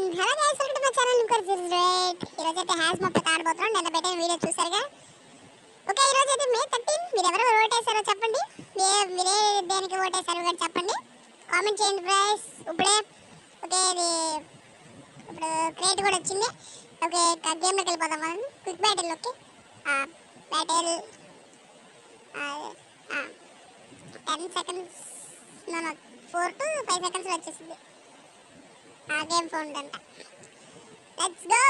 Hello guys, welcome to my channel. ఇంకొక rate ఈరోజు అయితే హ్యాస్ మొత్తం ఆడబోతున్నాం. నిన్న పెట్టిన వీడియో చూసారుగా. ఓకే, ఈరోజు అయితే మే 13. మీరు ఎవరు ఓటేసారో చెప్పండి. మీరే దేనికి ఓటేసారో కూడా చెప్పండి, కామెంట్ చేయండి ఫ్రెండ్స్. ఇప్పుడే ఓకే, ఇది ఇప్పుడు క్రియేట్ కూడా వచ్చింది. ఓకే, గేమ్లోకి వెళ్ళిపోదాం మనం. Quick battle. Okay, battle 10 seconds, 4 to 5 seconds వచ్చేసింది. గేమ్ ఫోన్ అంట. Let's go.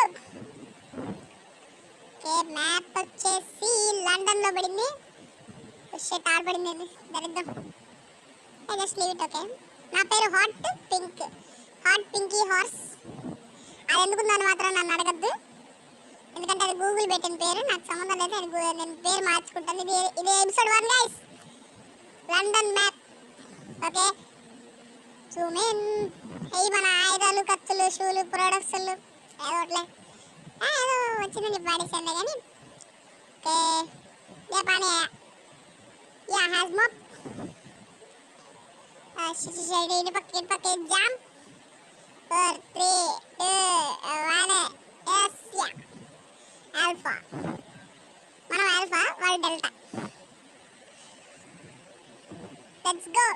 ఓకే, మ్యాప్ వచ్చేసి లండన్ లో పడింది. షిట్, ఆడబడింది దరిద్రం. I just leave it. Okay, నా పేరు హాట్ పింకీ హార్స్. అది ఎందుకుందని మాత్రం నన్ను అడగద్దు, ఎందుకంటే అది గూగుల్ పెట్టిన పేరు. నాకు సంబంధం లేదు, నేను పేరు మార్చుకుంటాను. ఇది episode 1 guys. London map. Okay, zoom in. మన ఆయుధాలు, కత్తులు, షూలు, ప్రొడక్ట్స్లు ఏదో వచ్చిందని పాడేసాను కానీ. Okay, Japan has mop. ఇటు పక్క జామ్. 4 3 2 1. Yes, alpha. మనం ఆల్ఫా, వాళ్ళు డెల్టా. Let's go.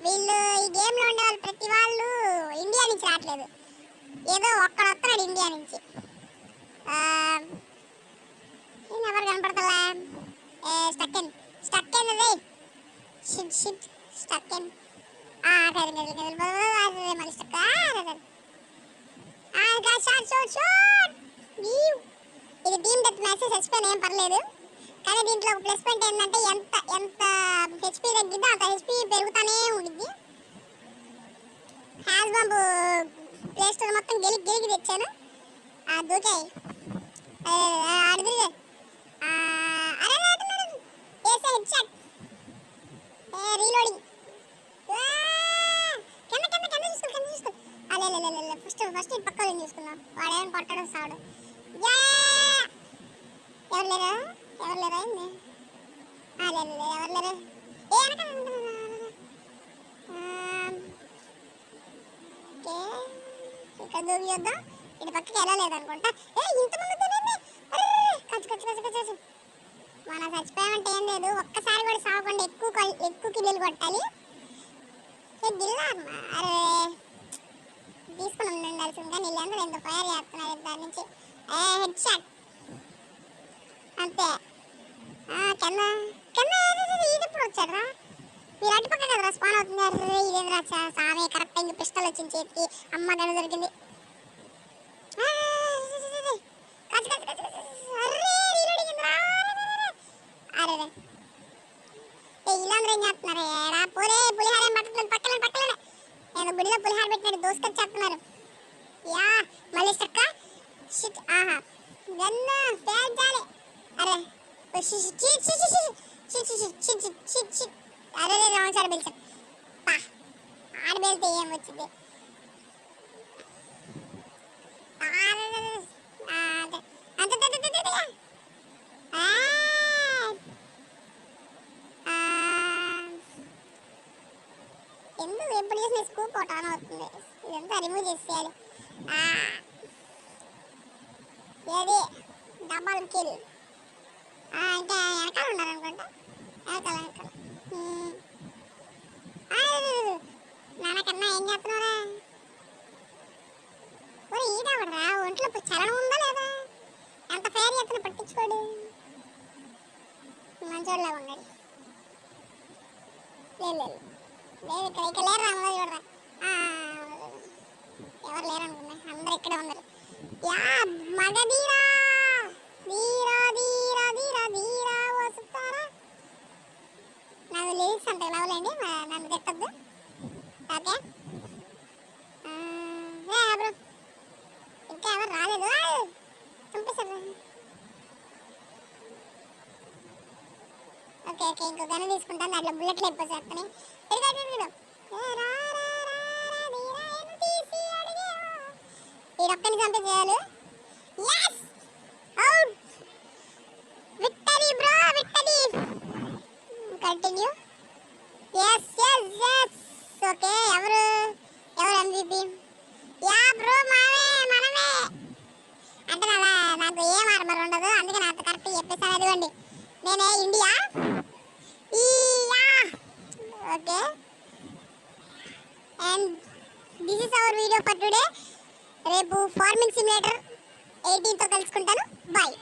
వీళ్ళు ఈ గేమ్లో ఉండే వాళ్ళు ప్రతి వాళ్ళు ఇండియా నుంచి రావట్లేదు, ఏదో ఒక్కడొస్తున్నాడు ఇండియా నుంచి. ఎవరు కనపడతలే. స్టక్ రే. స్టక్ మరి స్టక్. ఇది టీమ్ డెత్ మ్యాచ్. చచ్చిపోయిన ఏం పర్లేదు, కానీ దీంట్లో ప్లస్ పాయింట్ ఏంటంటే ఎంత హెచ్పి తగ్గిద్దో అంత హెచ్పి పెరుగుతానే ఉండిద్ది. హ్యాస్ బాంబు ప్లే స్టోర్ మొత్తం గెలిగి తెచ్చాను. దూకాయి అడిదిరిగే. రీలోడింగ్. ఫస్ట్ ఇటు పక్క చూసుకుందాం. వాడేమని కొట్టడం సాడు. ఎవరు లేరా ఎవరు లేరా ఇక్కడ దూకి చూద్దాం. ఇటు పక్కకి వెళ్ళలేదనుకుంటా. ఇంతమంది మన చచ్చిపోయామంటే ఏం లేదు, ఒక్కసారి కూడా సాగకుండా ఎక్కువ కిల్లులు కొట్టాలి. అరే తీసుకుని ఉండాల్సింది, కానీ వీళ్ళందరూ ఎందుకు ఫైర్ చేస్తున్నారు దాని నుంచి. హెడ్ షాట్ అంతే. ఇది ఎప్పుడు వచ్చారా? మీరు అటు పక్క కదా స్పాన్ అవుతున్నారు. ఇదేంద్రా సామే, కరెక్ట్ అయింది. పిస్టల్ వచ్చింది చేతికి. అమ్మ గను దొరికింది. ఇలాందరూ ఏం చేస్తున్నారు? ఏడా పోరే, పులిహార ఏం పట్టలేదు. పక్కలనే నేను గుడిలో పులిహార పెట్టినట్టు దోసుకొని చేస్తున్నారు. మళ్ళీ స్టక్క. షిట్. గన్ను పేర్చాలి. అరే అరే రాంగ్ సార్ పిలిచాను. ఆడ వెళ్తే ఏం వచ్చింది? ఎందుకు ఎప్పుడు చేసిన స్కూప్ ఒకటి ఆన్ అవుతుంది? ఇదంతా రిమూవ్ చేసేయాలి. ఏది డబ్బాలు కిల్. ఇంకా వెనకాల ఉన్నారనుకుంటా. వెనకాల నాన్నకన్నా ఏం చేస్తున్నారా? ఈడవడరా, ఒంట్లో చలనం ఉందా లేదా? ఎంత ఫేర్ చేస్తున్నా పట్టించుకోడు. మంచోళ్ళ ఉన్నాడు. లేదు ఇక్కడ లేరు. అమ్మలో చూడరా, ఎవరు లేరు అనుకున్నా. అందరు ఇక్కడే ఉన్నారు. మగధీరా వస్తారా? నాకు లిరిక్స్ అంత లవలేండి, నన్ను తిట్టద్దు. ఓకే, బ్రో ఇంకా ఎవరు రాలేదు. చంపేశారు. ఓకే ఇంకో గన్ను తీసుకుంటాను. దాంట్లో బుల్లెట్లు అయిపోతాయి. ఈ రొక్కని చంపేసేయాలి. Victory bro, victory. Continue. Okay, ఎవరు MVP? బ్రో కరెక్ట్ చెప్పేసాను. అదిగోండి నేనే India. Okay, and this is our video for today. రేపు ఫార్మింగ్ సిమ్యులేటర్ 18తో కలుసుకుంటాను. బాయ్.